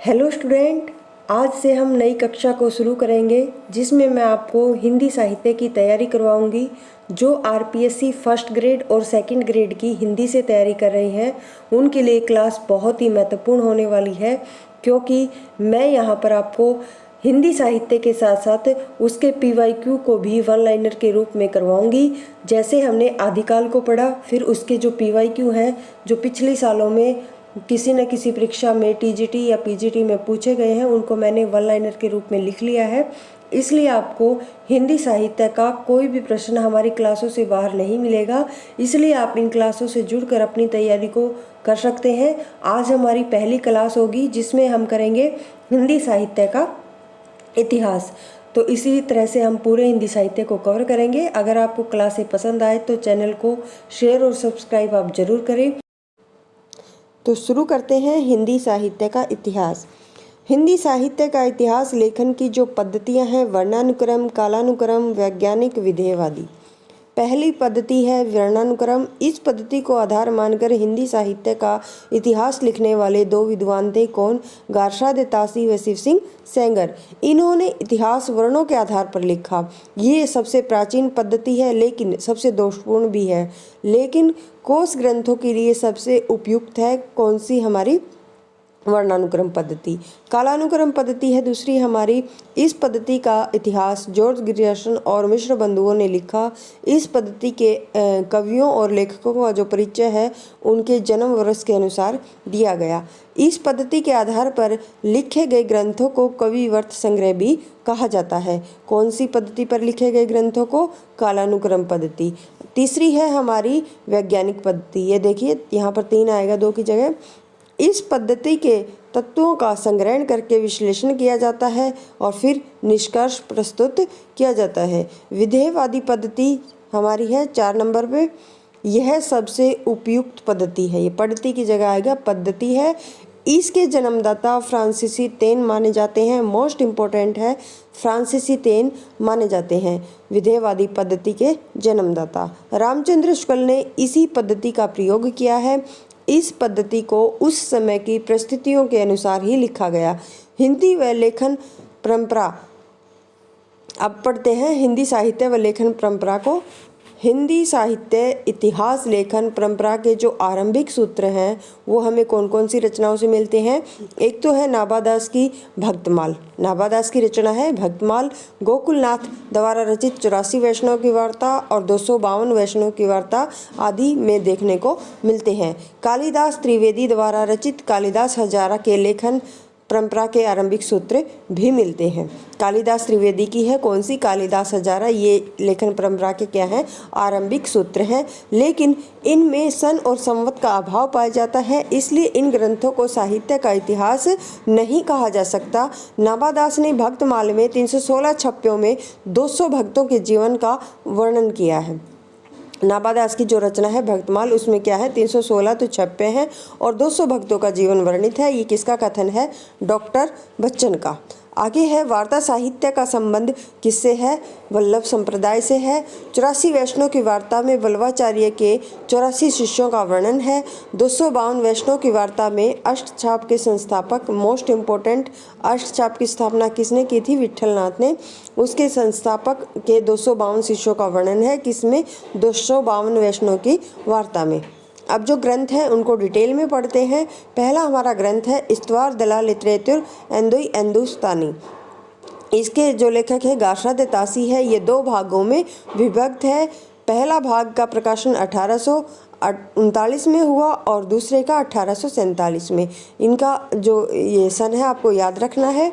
Hello student, आज से हम नई कक्षा को शुरू करेंगे जिसमें मैं आपको हिंदी साहित्य की तैयारी करवाऊंगी। जो आरपीएससी फर्स्ट ग्रेड और सेकंड ग्रेड की हिंदी से तैयारी कर रहे हैं उनके लिए क्लास बहुत ही महत्वपूर्ण होने वाली है, क्योंकि मैं यहाँ पर आपको हिंदी साहित्य के साथ साथ उसके पीवाईक्यू को भी वन लाइनर के रूप में करवाऊंगी। जैसे हमने आदिकाल को पढ़ा, फिर उसके जो पीवाईक्यू हैं जो पिछले सालों में किसी न किसी परीक्षा में टीजीटी या पीजीटी में पूछे गए हैं, उनको मैंने वन लाइनर के रूप में लिख लिया है। इसलिए आपको हिंदी साहित्य का कोई भी प्रश्न हमारी क्लासों से बाहर नहीं मिलेगा, इसलिए आप इन क्लासों से जुड़कर अपनी तैयारी को कर सकते हैं। आज हमारी पहली क्लास होगी जिसमें हम करेंगे हिंदी साहित्य का इतिहास। तो इसी तरह से हम पूरे हिंदी साहित्य को कवर करेंगे। अगर आपको क्लासें पसंद आए तो चैनल को शेयर और सब्सक्राइब आप जरूर करें। तो शुरू करते हैं हिंदी साहित्य का इतिहास। हिंदी साहित्य का इतिहास लेखन की जो पद्धतियां हैं, वर्णानुक्रम, कालानुक्रम, वैज्ञानिक, विधेयवादी। पहली पद्धति है वर्णानुक्रम। इस पद्धति को आधार मानकर हिंदी साहित्य का इतिहास लिखने वाले दो विद्वान थे। कौन? गारसाद तासी व शिव सिंह सेंगर। इन्होंने इतिहास वर्णों के आधार पर लिखा। ये सबसे प्राचीन पद्धति है लेकिन सबसे दोषपूर्ण भी है। लेकिन कोश ग्रंथों के लिए सबसे उपयुक्त है कौन सी? हमारी वर्णानुक्रम पद्धति। कालानुक्रम पद्धति है दूसरी हमारी। इस पद्धति का इतिहास जॉर्ज ग्रियर्सन और मिश्र बंधुओं ने लिखा। इस पद्धति के कवियों और लेखकों का जो परिचय है उनके जन्म वर्ष के अनुसार दिया गया। इस पद्धति के आधार पर लिखे गए ग्रंथों को कविवर्त संग्रह भी कहा जाता है। कौन सी पद्धति पर लिखे गए ग्रंथों को? कालानुक्रम पद्धति। तीसरी है हमारी वैज्ञानिक पद्धति। ये देखिए यहाँ पर 3 आएगा 2 की जगह। इस पद्धति के तत्वों का संग्रहण करके विश्लेषण किया जाता है और फिर निष्कर्ष प्रस्तुत किया जाता है। विधेयवादी पद्धति हमारी है 4 नंबर पे। यह सबसे उपयुक्त पद्धति है। ये पद्धति की जगह आएगा पद्धति है। इसके जन्मदाता फ्रांसीसी तेन माने जाते हैं। मोस्ट इम्पोर्टेंट है, फ्रांसीसी तेन माने जाते हैं विधेयवादी पद्धति के जन्मदाता। रामचंद्र शुक्ल ने इसी पद्धति का प्रयोग किया है। इस पद्धति को उस समय की परिस्थितियों के अनुसार ही लिखा गया। हिंदी व लेखन परंपरा। अब पढ़ते हैं हिंदी साहित्य व लेखन परंपरा को। हिंदी साहित्य इतिहास लेखन परंपरा के जो आरंभिक सूत्र हैं वो हमें कौन कौन सी रचनाओं से मिलते हैं? एक तो है नाभादास की भक्तमाल। नाभादास की रचना है भक्तमाल। गोकुलनाथ द्वारा रचित 84 वैष्णव की वार्ता और 252 वैष्णव की वार्ता आदि में देखने को मिलते हैं। कालिदास त्रिवेदी द्वारा रचित कालिदास हजारा के लेखन परंपरा के आरंभिक सूत्र भी मिलते हैं। कालिदास त्रिवेदी की है कौन सी? कालिदास हजारा। ये लेखन परंपरा के क्या है? आरंभिक सूत्र हैं। लेकिन इनमें सन और संवत का अभाव पाया जाता है, इसलिए इन ग्रंथों को साहित्य का इतिहास नहीं कहा जा सकता। नाभादास ने भक्तमाल में 316 छप्पों में 200 भक्तों के जीवन का वर्णन किया है। नाभादास की जो रचना है भक्तमाल, उसमें क्या है? 316 तो छप्पे हैं और 200 भक्तों का जीवन वर्णित है। ये किसका कथन है? डॉक्टर बच्चन का। आगे है वार्ता साहित्य का संबंध किससे है? वल्लभ संप्रदाय से है। 84 वैष्णव की वार्ता में वल्लभाचार्य के 84 शिष्यों का वर्णन है। 252 वैष्णव की वार्ता में अष्टछाप के संस्थापक, मोस्ट इम्पोर्टेंट, अष्टछाप की स्थापना किसने की थी? विट्ठलनाथ ने। उसके संस्थापक के 252 शिष्यों का वर्णन है किसमें? 252 वैष्णव की वार्ता में। अब जो ग्रंथ हैं उनको डिटेल में पढ़ते हैं। पहला हमारा ग्रंथ है इस्तवार दला लिटरेचर एंदुई एंदुस्तानी। इसके जो लेखक है गारसाद तासी है। ये 2 भागों में विभक्त है। पहला भाग का प्रकाशन 1839 में हुआ और दूसरे का 1847 में। इनका जो ये सन है आपको याद रखना है।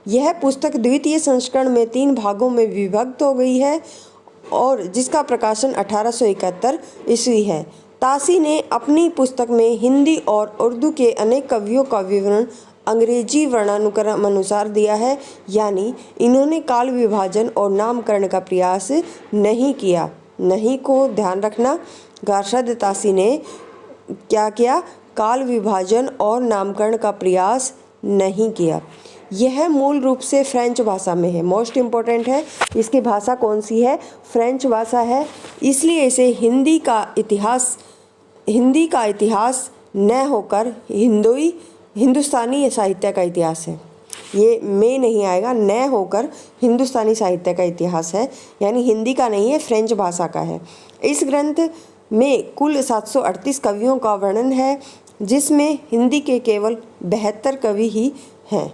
यह पुस्तक द्वितीय संस्करण में 3 भागों में विभक्त हो गई है और जिसका प्रकाशन 1871 ईस्वी है। तासी ने अपनी पुस्तक में हिंदी और उर्दू के अनेक कवियों का विवरण अंग्रेजी वर्णानुक्रम अनुसार दिया है, यानी इन्होंने काल विभाजन और नामकरण का प्रयास नहीं किया। नहीं को ध्यान रखना। गारसाद तासी ने क्या किया? काल विभाजन और नामकरण का प्रयास नहीं किया। यह मूल रूप से फ्रेंच भाषा में है। मोस्ट इम्पोर्टेंट है, इसकी भाषा कौन सी है? फ्रेंच भाषा है। इसलिए इसे हिंदी का इतिहास न होकर हिंदुई हिंदुस्तानी साहित्य का इतिहास है। ये में नहीं आएगा, न होकर हिंदुस्तानी साहित्य का इतिहास है, यानी हिंदी का नहीं है, फ्रेंच भाषा का है। इस ग्रंथ में कुल 738 कवियों का वर्णन है, जिसमें हिंदी के केवल 72 कवि ही हैं।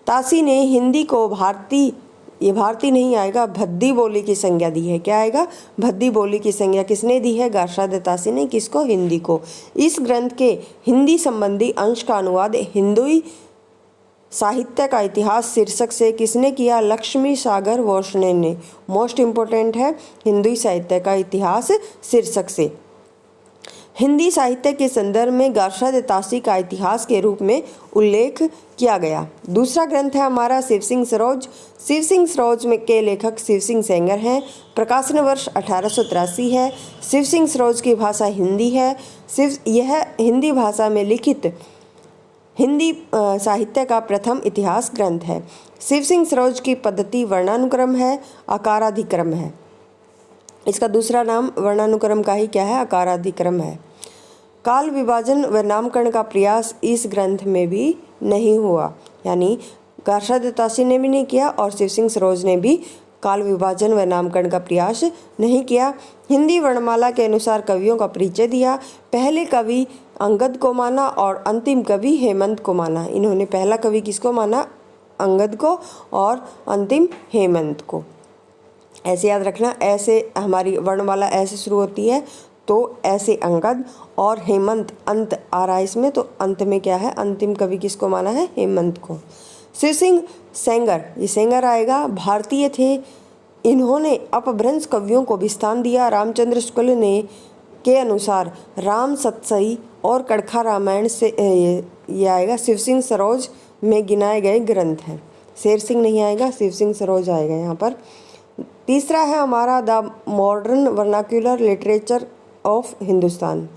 तासी ने हिंदी को भारती नहीं आएगा, भद्दी बोली की संज्ञा दी है। क्या आएगा? भद्दी बोली की संज्ञा किसने दी है? गार्षाद तासी ने। किसको? हिंदी को। इस ग्रंथ के हिंदी संबंधी अंश का अनुवाद हिंदुई साहित्य का इतिहास शीर्षक से किसने किया? लक्ष्मी सागर वोष्णे ने। मोस्ट इम्पोर्टेंट है, हिंदुई साहित्य का इतिहास शीर्षक से। हिंदी साहित्य के संदर्भ में गार्षाद तासी का इतिहास के रूप में उल्लेख किया गया। दूसरा ग्रंथ है हमारा शिव सिंह सरोज। शिव सिंह सरोज में के लेखक शिव सिंह सेंगर हैं। प्रकाशन वर्ष 1883 है। शिव सिंह सरोज की भाषा हिंदी है। यह हिंदी भाषा में लिखित हिंदी साहित्य का प्रथम इतिहास ग्रंथ है। शिव सिंह सरोज की पद्धति वर्णानुक्रम है, आकाराधिक्रम है। इसका दूसरा नाम वर्णानुक्रम का ही क्या है? आकाराधिक्रम है। काल विभाजन व नामकरण का प्रयास इस ग्रंथ में भी नहीं हुआ, यानी गार्षाद तासी ने भी नहीं किया और शिव सिंह सरोज ने भी काल विभाजन व नामकरण का प्रयास नहीं किया। हिंदी वर्णमाला के अनुसार कवियों का परिचय दिया। पहले कवि अंगद को माना और अंतिम कवि हेमंत को माना। इन्होंने पहला कवि किसको माना? अंगद को, और अंतिम हेमंत को। ऐसे याद रखना, ऐसे हमारी वर्णमाला ऐसे शुरू होती है, तो ऐसे अंगद और हेमंत अंत आ रहा है इसमें, तो अंत में क्या है? अंतिम कवि किसको माना है? हेमंत को। शिव सिंह सेंगर, ये सेंगर आएगा, भारतीय थे। इन्होंने अपभ्रंश कवियों को भी स्थान दिया। रामचंद्र शुक्ल ने के अनुसार राम सतसई और कड़खा रामायण से ये आएगा शिव सिंह सरोज में गिनाए गए ग्रंथ हैं। शेर सिंह नहीं आएगा, शिव सिंह सरोज आएगा यहाँ पर। तीसरा है हमारा the modern vernacular literature of Hindustan,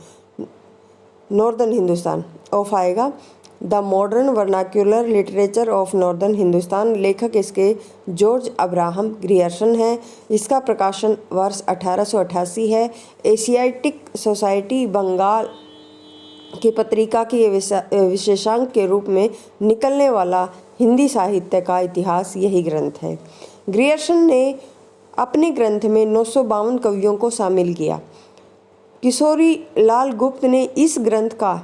northern Hindustan of आएगा। The modern vernacular literature of northern Hindustan, लेखक इसके जॉर्ज अब्राहम ग्रियर्सन है। इसका प्रकाशन वर्ष 1888 है। एशियाटिक सोसाइटी बंगाल की पत्रिका की विशेषांक के रूप में निकलने वाला हिंदी साहित्य का इतिहास यही ग्रंथ है। ग्रियर्सन ने अपने ग्रंथ में 952 कवियों को शामिल किया। किशोरी लाल गुप्त ने इस ग्रंथ का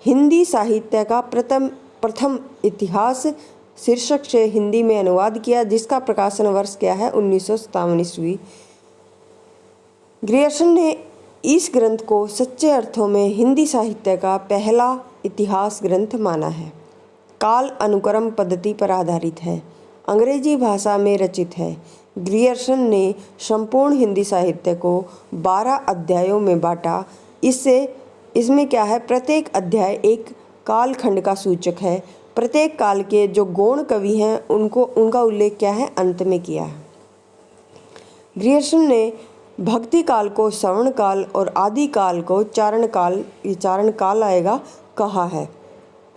हिंदी साहित्य का प्रथम इतिहास शीर्षक से हिंदी में अनुवाद किया, जिसका प्रकाशन वर्ष क्या है? 1957 ईस्वी। ग्रियर्सन ने इस ग्रंथ को सच्चे अर्थों में हिंदी साहित्य का पहला इतिहास ग्रंथ माना है। काल अनुक्रम पद्धति पर आधारित है, अंग्रेजी भाषा में रचित है। ग्रियर्सन ने संपूर्ण हिंदी साहित्य को 12 अध्यायों में बांटा। इसमें क्या है? प्रत्येक अध्याय एक कालखंड का सूचक है। प्रत्येक काल के जो गौण कवि हैं उनका उल्लेख क्या है? अंत में किया है। ग्रियर्सन ने भक्ति काल को श्रवण काल और आदि काल को चारण काल, ये चारण काल आएगा, कहा है।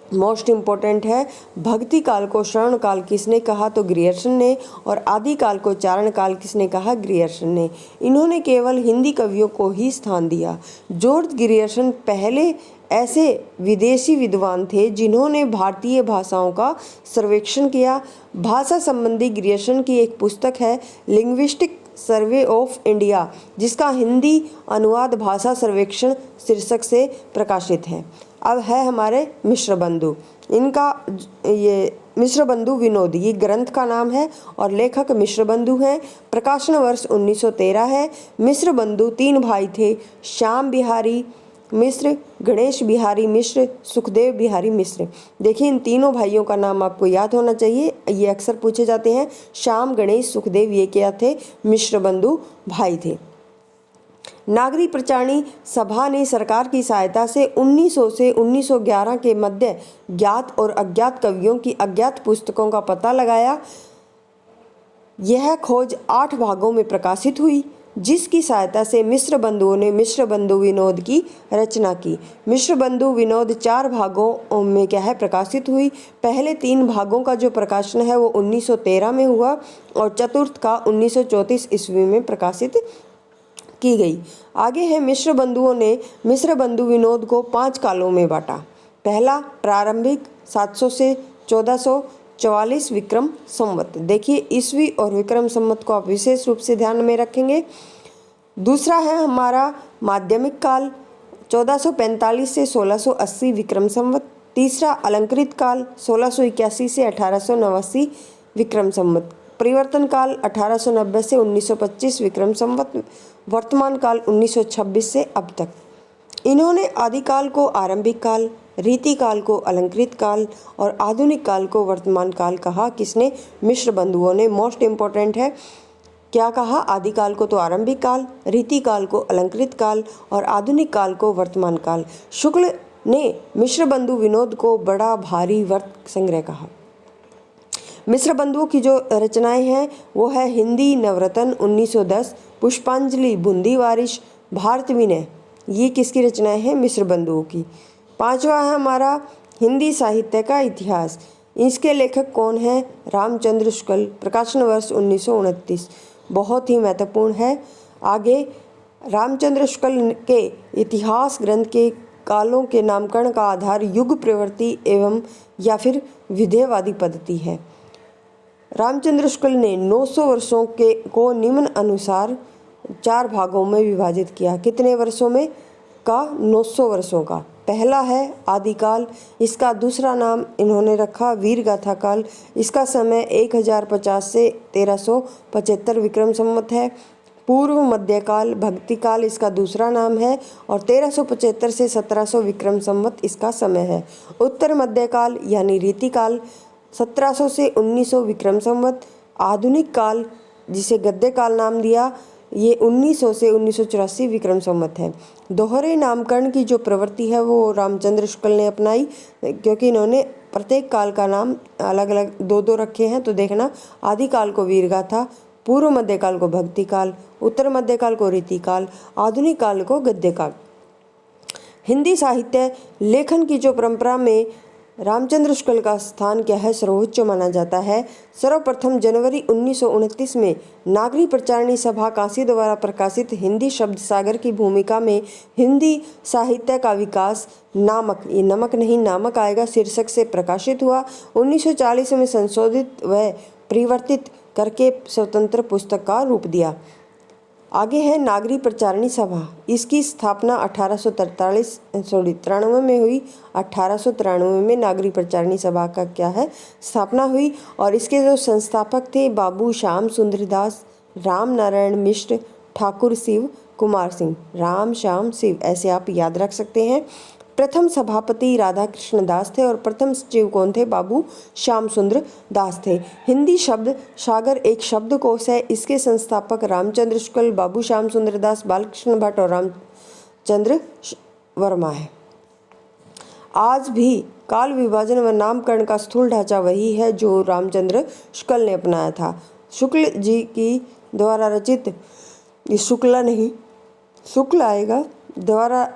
मोस्ट इम्पोर्टेंट है, भक्ति काल को श्रवण काल किसने कहा? तो ग्रियर्सन ने। और आदि काल को चारण काल किसने कहा? ग्रियर्सन ने। इन्होंने केवल हिंदी कवियों को ही स्थान दिया। जॉर्ज ग्रियर्सन पहले ऐसे विदेशी विद्वान थे जिन्होंने भारतीय भाषाओं का सर्वेक्षण किया। भाषा संबंधी ग्रियर्सन की एक पुस्तक है लिंग्विस्टिक सर्वे ऑफ इंडिया, जिसका हिंदी अनुवाद भाषा सर्वेक्षण शीर्षक से प्रकाशित है। अब है हमारे मिश्र बंधु, इनका ये मिश्र बंधु विनोद, ये ग्रंथ का नाम है और लेखक मिश्र बंधु हैं। प्रकाशन वर्ष 1913 है। मिश्र बंधु 3 भाई थे, श्याम बिहारी मिश्र, गणेश बिहारी मिश्र, सुखदेव बिहारी मिश्र। देखिए इन तीनों भाइयों का नाम आपको याद होना चाहिए, ये अक्सर पूछे जाते हैं। श्याम, गणेश, सुखदेव, ये क्या थे? मिश्र बंधु भाई थे। नागरिक प्रचारणी सभा ने सरकार की सहायता से 1900 से 1911 के मध्य ज्ञात और अज्ञात कवियों की अज्ञात पुस्तकों का पता लगाया। यह खोज 8 भागों में प्रकाशित हुई, जिसकी सहायता से मिश्र बंधुओं ने मिश्र बंधु विनोद की रचना की। मिश्र बंधु विनोद 4 भागों में क्या है? प्रकाशित हुई। पहले 3 भागों का जो प्रकाशन है वो 1913 में हुआ और चतुर्थ का 1934 ईस्वी में प्रकाशित की गई। आगे है मिश्र बंधुओं ने मिश्र बंधु विनोद को 5 कालों में बांटा। पहला प्रारंभिक 700 से 1444 विक्रम संवत। देखिए ईस्वी और विक्रम संवत को आप विशेष रूप से ध्यान में रखेंगे। दूसरा है हमारा माध्यमिक काल 1445 से 1680 विक्रम संवत। तीसरा अलंकृत काल 1681 से 1889 विक्रम संवत। परिवर्तन काल 1890 से 1925 विक्रम संवत। वर्तमान काल 1926 से अब तक। इन्होंने आदिकाल को आरंभिक काल, रीति काल को अलंकृत काल और आधुनिक काल को वर्तमान काल कहा। किसने? मिश्र बंधुओं ने। मोस्ट इम्पोर्टेंट है, क्या कहा? आदिकाल को तो आरंभिक काल, रीति काल को अलंकृत काल और आधुनिक काल को वर्तमान काल। शुक्ल ने मिश्र बंधु विनोद को बड़ा भारी वर्त संग्रह कहा। मिश्र बंधुओं की जो रचनाएं हैं वो है हिंदी नवरत्न 1910, पुष्पांजलि, बूंदी वारिश, भारत विनय। ये किसकी रचनाएं हैं? मिश्र बंधुओं की। पांचवा है हमारा हिंदी साहित्य का इतिहास। इसके लेखक कौन है? रामचंद्र शुक्ल, प्रकाशन वर्ष 1929। बहुत ही महत्वपूर्ण है। आगे रामचंद्र शुक्ल के इतिहास ग्रंथ के कालों के नामकरण का आधार युग प्रवृत्ति एवं या फिर विधेयवादी पद्धति है। रामचंद्र शुक्ल ने 900 वर्षों को निम्न अनुसार 4 भागों में विभाजित किया। कितने वर्षों में? का 900 वर्षों का। पहला है आदिकाल, इसका दूसरा नाम इन्होंने रखा वीरगाथा काल। इसका समय 1050 से 1375 विक्रम संवत है। पूर्व मध्यकाल, भक्ति काल इसका दूसरा नाम है और 1375 से 1700 विक्रम संवत इसका समय है। उत्तर मध्यकाल यानी रीति काल 1700 से 1900 विक्रम संवत। आधुनिक काल जिसे गद्य काल नाम दिया, ये 1900 से 1984 विक्रम संवत है। दोहरे नामकरण की जो प्रवृत्ति है वो रामचंद्र शुक्ल ने अपनाई, क्योंकि इन्होंने प्रत्येक काल का नाम अलग अलग 2-2 रखे हैं। तो देखना, आदिकाल को वीरगाथा, पूर्व मध्यकाल को भक्ति काल, उत्तर मध्यकाल को रीति काल, आधुनिक काल को गद्य काल। हिंदी साहित्य लेखन की जो परंपरा में रामचंद्र शुक्ल का स्थान क्या है? सर्वोच्च माना जाता है। सर्वप्रथम जनवरी 1929 में नागरी प्रचारणी सभा काशी द्वारा प्रकाशित हिंदी शब्द सागर की भूमिका में हिंदी साहित्य का विकास नामक, ये नमक नहीं नामक आएगा, शीर्षक से प्रकाशित हुआ। 1940 में संशोधित व परिवर्तित करके स्वतंत्र पुस्तक का रूप दिया। आगे है नागरी प्रचारणी सभा। इसकी स्थापना 1893 में हुई। 1893 में नागरी प्रचारणी सभा का क्या है? स्थापना हुई। और इसके जो संस्थापक थे बाबू श्याम सुंदर दास, राम नारायण मिश्र, ठाकुर शिव कुमार सिंह। राम श्याम शिव ऐसे आप याद रख सकते हैं। प्रथम सभापति राधा कृष्ण दास थे और प्रथम सचिव कौन थे? बाबू श्याम सुंदर दास थे। हिंदी शब्द सागर एक शब्दकोश है। इसके संस्थापक रामचंद्र शुक्ल, बाबू श्याम सुंदर दास, बालकृष्ण भट्ट और रामचंद्र वर्मा है। आज भी काल विभाजन व नामकरण का स्थूल ढांचा वही है जो रामचंद्र शुक्ल ने अपनाया था। शुक्ल जी की द्वारा रचित, शुक्ला नहीं शुक्ल आएगा, द्वारा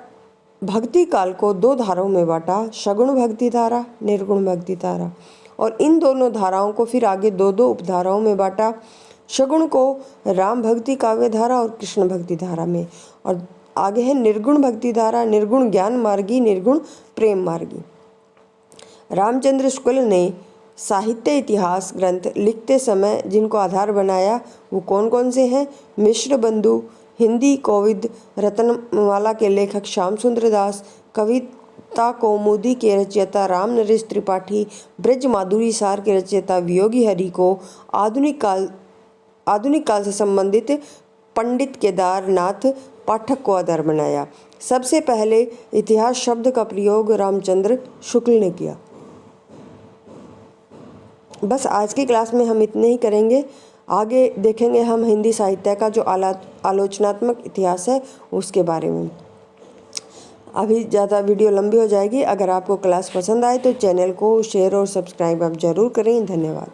भक्ति काल को 2 धाराओं में बांटा, सगुण भक्ति धारा, निर्गुण भक्ति धारा। और इन दोनों धाराओं को फिर आगे 2-2 उपधाराओं में बांटा। सगुण को राम भक्ति काव्य धारा और कृष्ण भक्ति धारा में। और आगे है निर्गुण भक्ति धारा, निर्गुण ज्ञान मार्गी, निर्गुण प्रेम मार्गी। रामचंद्र शुक्ल ने साहित्य इतिहास ग्रंथ लिखते समय जिनको आधार बनाया वो कौन कौन से हैं? मिश्र बंधु, हिंदी कोविद रत्नमाला के लेखक श्याम सुंदर दास, कविता कौमुदी के रचयिता राम नरेश त्रिपाठी, ब्रज माधुरी सार के रचयिता वियोगी हरि को आधुनिक काल से संबंधित पंडित केदारनाथ पाठक को आधार बनाया। सबसे पहले इतिहास शब्द का प्रयोग रामचंद्र शुक्ल ने किया। बस आज की क्लास में हम इतने ही करेंगे। आगे देखेंगे हम हिंदी साहित्य का जो आलोचनात्मक इतिहास है उसके बारे में। अभी ज़्यादा वीडियो लंबी हो जाएगी। अगर आपको क्लास पसंद आए तो चैनल को शेयर और सब्सक्राइब आप ज़रूर करें। धन्यवाद।